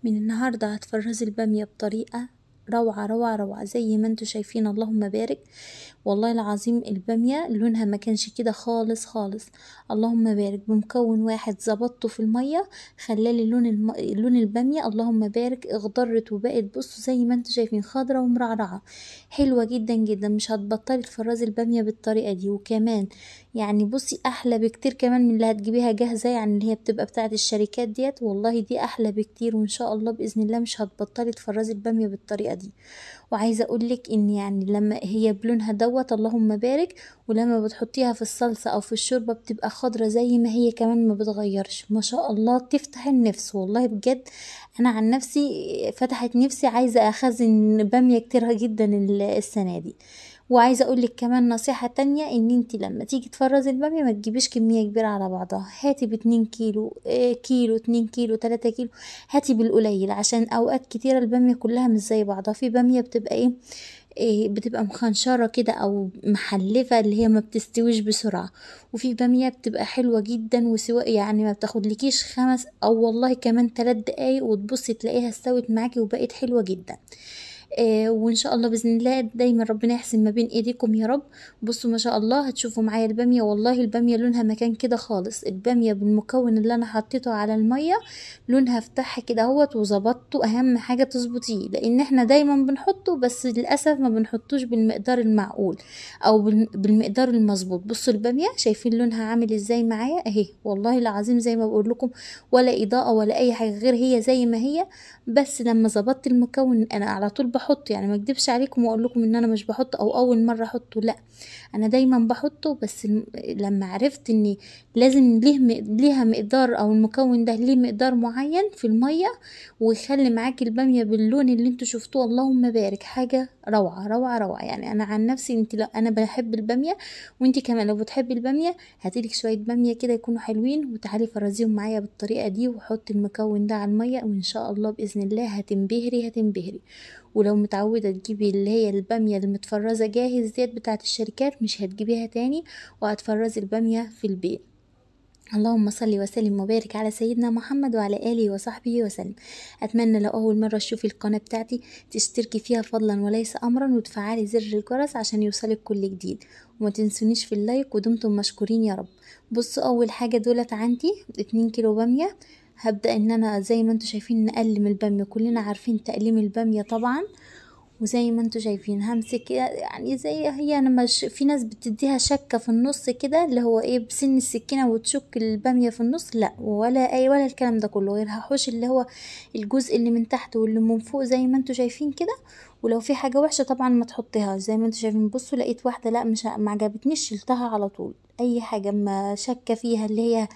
من النهاردة هتفرزي البامية بطريقة روعة روعة روعة زي ما انتوا شايفين، اللهم بارك. والله العظيم البامية لونها ما كانش كده خالص خالص، اللهم بارك. بمكون واحد ظبطته في المية خلالي لون البامية اللهم بارك اخضرت وبقت بصوا زي ما انتوا شايفين خضرة ومرعرعة، حلوة جدا جدا. مش هتبطلي تفرزي البامية بالطريقة دي، وكمان يعني بصي احلى بكتير كمان من اللي هتجيبيها جاهزة، يعني اللي هي بتبقى بتاعت الشركات ديت. والله دي احلى بكتير، وان شاء الله باذن الله مش هتبطلي تفرزي البامية بالطريقة دي. وعايزة اقولك ان يعني لما هي بلونها دوت اللهم بارك، ولما بتحطيها في الصلصة او في الشوربة بتبقى خضرة زي ما هي كمان ما بتغيرش، ما شاء الله تفتح النفس والله بجد. انا عن نفسي فتحت نفسي، عايزة اخزن بامية كتيرة جدا السنة دي. وعايزه اقول لك كمان نصيحه تانية، ان انت لما تيجي تفرزي الباميه ما تجيبيش كميه كبيره على بعضها، هاتي باتنين كيلو، كيلو 2 كيلو 3 كيلو، هاتي بالقليل. عشان اوقات كتيره الباميه كلها مش زي بعضها، في باميه بتبقى بتبقى مخنشرة كده او محلفة اللي هي ما بتستويش بسرعة، وفي بامية بتبقى حلوة جدا وسواء يعني ما بتاخدلكيش 5 او والله كمان 3 دقايق وتبصي تلاقيها استوت معاكي وبقت حلوة جدا. وان شاء الله باذن الله دايما ربنا يحسن ما بين ايديكم يا رب. بصوا ما شاء الله هتشوفوا معايا الباميه، والله الباميه لونها مكان كده خالص. الباميه بالمكون اللي انا حطيته على الميه لونها فتح كده اهوت وظبطته. اهم حاجه تظبطيه، لان احنا دايما بنحطه بس للاسف ما بنحطوش بالمقدار المعقول او بالمقدار المظبوط. بصوا الباميه شايفين لونها عامل ازاي معايا اهي، والله العظيم زي ما بقول لكم، ولا اضاءه ولا اي حاجه، غير هي زي ما هي. بس لما ظبطت المكون انا على طول بحطه، يعني ما اكدبش عليكم واقول لكم ان انا مش بحطه او اول مره احطه، لا انا دايما بحطه. بس لما عرفت اني لازم ليها مقدار، او المكون ده ليه مقدار معين في الميه ويخلي معاكي الباميه باللون اللي انتوا شفتوه اللهم بارك، حاجه روعه روعه روعه. يعني انا عن نفسي انت لو انا بحب الباميه وانت كمان لو بتحبي الباميه هاتيلك شويه باميه كده يكونوا حلوين وتعالي فرزيهم معايا بالطريقه دي، وحطي المكون ده على الميه وان شاء الله باذن الله هتنبهري هتنبهري. ولو متعودة تجيبي اللي هي البامية المتفرزة جاهز ديت بتاعت الشركات مش هتجيبيها تاني، وهتفرزي البامية في البيت. اللهم صل وسلم وبارك على سيدنا محمد وعلى آله وصحبه وسلم. أتمنى لو أول مرة تشوفي القناة بتاعتي تشتركي فيها فضلا وليس أمرا، وتفعلي زر الجرس عشان يوصلك كل جديد، وما تنسونيش في اللايك، ودمتم مشكورين يا رب. بصوا أول حاجة دولت عندي 2 كيلو بامية. هبدأ ان انا زي ما انتوا شايفين نقلم البامية، كلنا عارفين تقليم البامية طبعا. وزي ما انتوا شايفين همسك كده، يعني زي هي انا مش في ناس بتديها شكة في النص كده اللي هو بسن السكينة وتشك البامية في النص، لا ولا الكلام ده كله، غير هحوش اللي هو الجزء اللي من تحت واللي من فوق زي ما انتوا شايفين كده. ولو في حاجة وحشة طبعا ما تحطيها زي ما انتوا شايفين. بصوا لقيت واحدة لا مش ما عجبتنيش شلتها على طول. اي حاجة ما شكة فيها اللي هي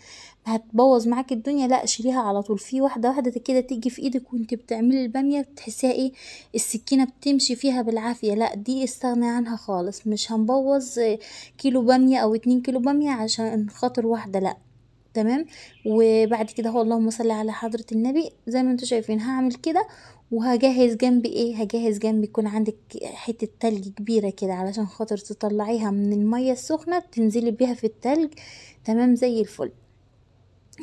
هتبوظ معاكي الدنيا لا شيليها على طول. في واحدة واحدة كده تيجي في ايدك وانت بتعملي البامية بتحسيها السكينة بتمشي فيها بالعافية، لا دي استغني عنها خالص. مش هنبوظ كيلو بامية او 2 كيلو بامية عشان خاطر واحدة، لا تمام. وبعد كده هو اللهم صل على حضرة النبي زي ما انتوا شايفين هعمل كده. وهجهز جنبي هجهز جنبي يكون عندك حتة تلج كبيرة كده علشان خاطر تطلعيها من المية السخنة تنزلي بيها في التلج، تمام زي الفل.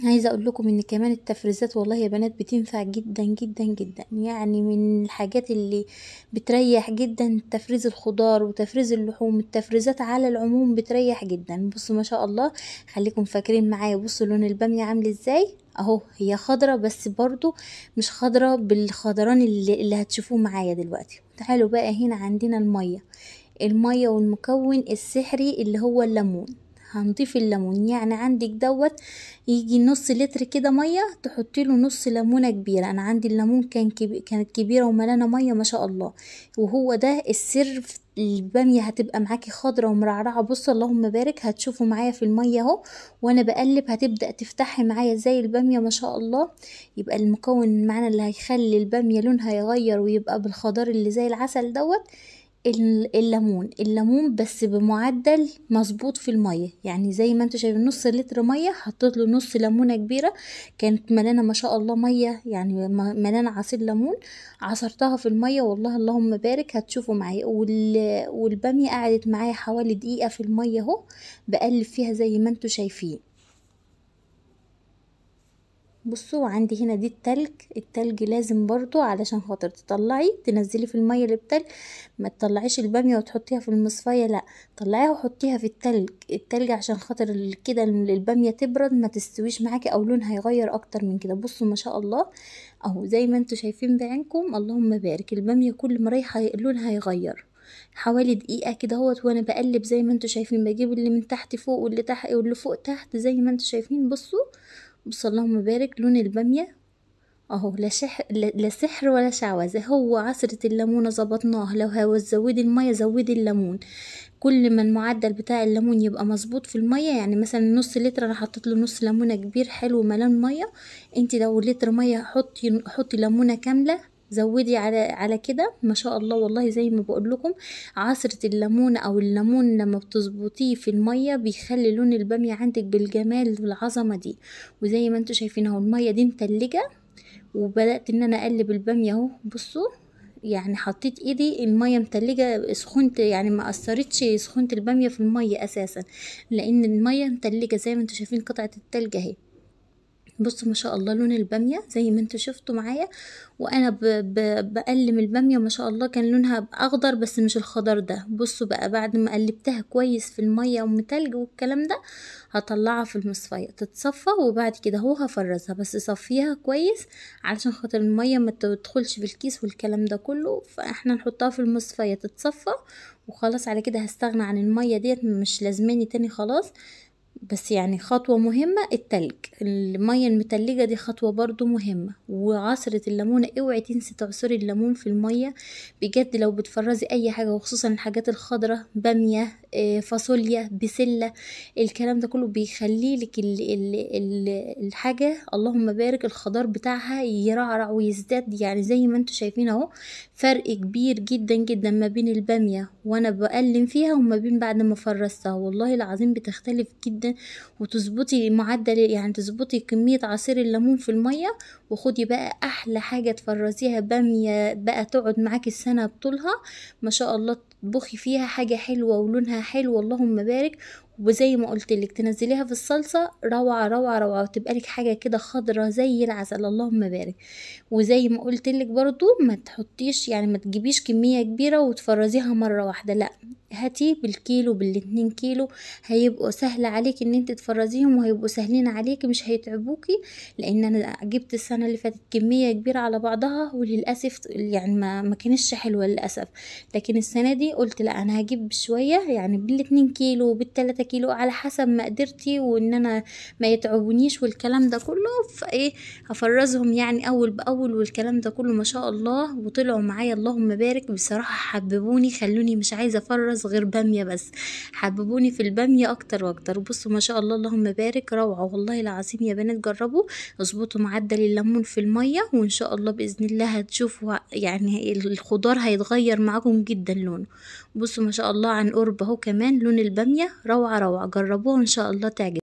عايزه اقول لكم ان كمان التفريزات والله يا بنات بتنفع جدا جدا جدا، يعني من الحاجات اللي بتريح جدا تفريز الخضار وتفريز اللحوم. التفريزات على العموم بتريح جدا. بصوا ما شاء الله خليكم فاكرين معايا، بصوا لون الباميه عامل ازاي اهو، هي خضرة بس برضو مش خضرة بالخضران اللي هتشوفوه معايا دلوقتي. تعالوا بقى هنا عندنا المية والمكون السحري اللي هو الليمون. هنضيف الليمون، يعني عندك دوت يجي نص لتر كده ميه تحطي له نص ليمونه كبيره. انا عندي الليمون كانت كبيره وملانه ميه ما شاء الله، وهو ده السر في الباميه هتبقى معاكي خضره ومرعرعه. بصوا اللهم بارك هتشوفوا معايا في الميه اهو وانا بقلب هتبدا تفتحي معايا زي الباميه ما شاء الله. يبقى المكون معانا اللي هيخلي الباميه لونها يغير ويبقى بالخضار اللي زي العسل دوت الليمون بس بمعدل مظبوط في المية. يعني زي ما انتوا شايفين نص لتر مية حطيت له نص ليمونة كبيرة كانت ملانة ما شاء الله مية، يعني ملانة عصير ليمون عصرتها في المية. والله اللهم بارك هتشوفوا معايا والبامية قعدت معايا حوالي دقيقة في المية اهو بقلب فيها زي ما انتوا شايفين. بصوا عندي هنا دي التلج لازم برضو علشان خاطر تطلعي تنزلي في المية اللي بتلج. ما تطلعيش البامية وتحطيها في المصفاية، لا، طلعيها وحطيها في التلج عشان خاطر كده البامية تبرد ما تستويش معاكي او لونها يغير اكتر من كده. بصوا ما شاء الله اهو زي ما انتوا شايفين بعينكم، اللهم بارك، البامية كل ما رايحة لونها يغير. حوالي دقيقة كده اهوت وانا بقلب زي ما انتوا شايفين، بجيب اللي من تحت فوق واللي تحت واللي فوق تحت زي ما انتوا شايفين. بص اللهم بارك لون البامية اهو، لا سحر ولا شعوذة، هو عصرة الليمونة ظبطناه. لو هتزودي المية زودي الليمون، كل ما المعدل بتاع الليمون يبقى مظبوط في المية. يعني مثلا نص لتر انا حطيت له نص ليمونة كبير حلو ملان مية، انتي لو لتر مية حطي ليمونة كاملة، زودي على كده. ما شاء الله والله زي ما بقول لكم، عصرة الليمون او الليمون لما بتظبطيه في المية بيخلي لون البامية عندك بالجمال والعظمة دي. وزي ما انتوا شايفين اهو المية دي متلجة، وبدأت ان انا اقلب البامية اهو. بصوا يعني حطيت ايدي المية متلجة، سخنت يعني ما اثرتش سخونة البامية في المية اساسا، لان المية متلجة زي ما انتوا شايفين قطعة التلج اهي. بصوا ما شاء الله لون البامية زي ما انتوا شفتوا معايا، وانا بقلم البامية ما شاء الله كان لونها اخضر بس مش الخضر ده. بصوا بقى بعد ما قلبتها كويس في المية ومتلج والكلام ده، هطلعها في المصفية تتصفى، وبعد كده هو هفرزها، بس صفيها كويس علشان خاطر المية ما تدخلش في الكيس والكلام ده كله. فاحنا نحطها في المصفية تتصفى وخلاص، على كده هستغنى عن المية ديت، مش لازماني تاني خلاص. بس يعني خطوة مهمة التلج، المية المتلجة دي خطوة برضو مهمة. وعصرة الليمونة اوعي تنسي تعصري الليمون في المية بجد لو بتفرزي اي حاجة، وخصوصا الحاجات الخضرة، بامية، فاصوليا، بسلة، الكلام ده كله بيخلي لك الحاجة اللهم بارك الخضار بتاعها يرعرع ويزداد. يعني زي ما انتوا شايفين اهو فرق كبير جدا جدا ما بين البامية وانا بقلم فيها وما بين بعد ما فرزتها، والله العظيم بتختلف جدا. وتظبطي معدل يعني تظبطي كمية عصير الليمون في المية. وخدي بقى احلى حاجة تفرزيها بامية بقى تقعد معاكي السنة بطولها ما شاء الله، تطبخي فيها حاجة حلوة ولونها حلو اللهم بارك. وزي ما قلت لك تنزليها في الصلصة روعة روعة روعة، وتبقى لك حاجة كده خضرة زي العسل اللهم بارك. وزي ما قلت لك برضو ما تحطيش يعني ما تجيبيش كمية كبيرة وتفرزيها مرة واحدة، لا، هاتي بالكيلو بالاتنين كيلو، هيبقوا سهل عليك ان انت تفرزيهم، وهيبقوا سهلين عليك مش هيتعبوكي. لان انا جبت السنة اللي فاتت كمية كبيرة على بعضها وللأسف يعني ما كانش حلوة للأسف. لكن السنة دي قلت لا انا هجيب شوية يعني بالاتنين كيلو بالتلاتة كيلو على حسب ما قدرتي، وان انا ما يتعبونيش والكلام ده كله. فايه هفرزهم يعني اول باول والكلام ده كله ما شاء الله، وطلعوا معايا اللهم بارك. بصراحة حببوني خلوني مش عايزة افرز غير بامية بس، حببوني في البامية اكتر واكتر. بصوا ما شاء الله اللهم بارك روعة والله العظيم يا بنات. جربوا اظبطوا معدل الليمون في المية، وان شاء الله باذن الله هتشوفوا يعني الخضار هيتغير معاكم جدا لونه. بصوا ما شاء الله عن قرب اهو كمان لون البامية روعة روعة، جربوها ان شاء الله تعجب.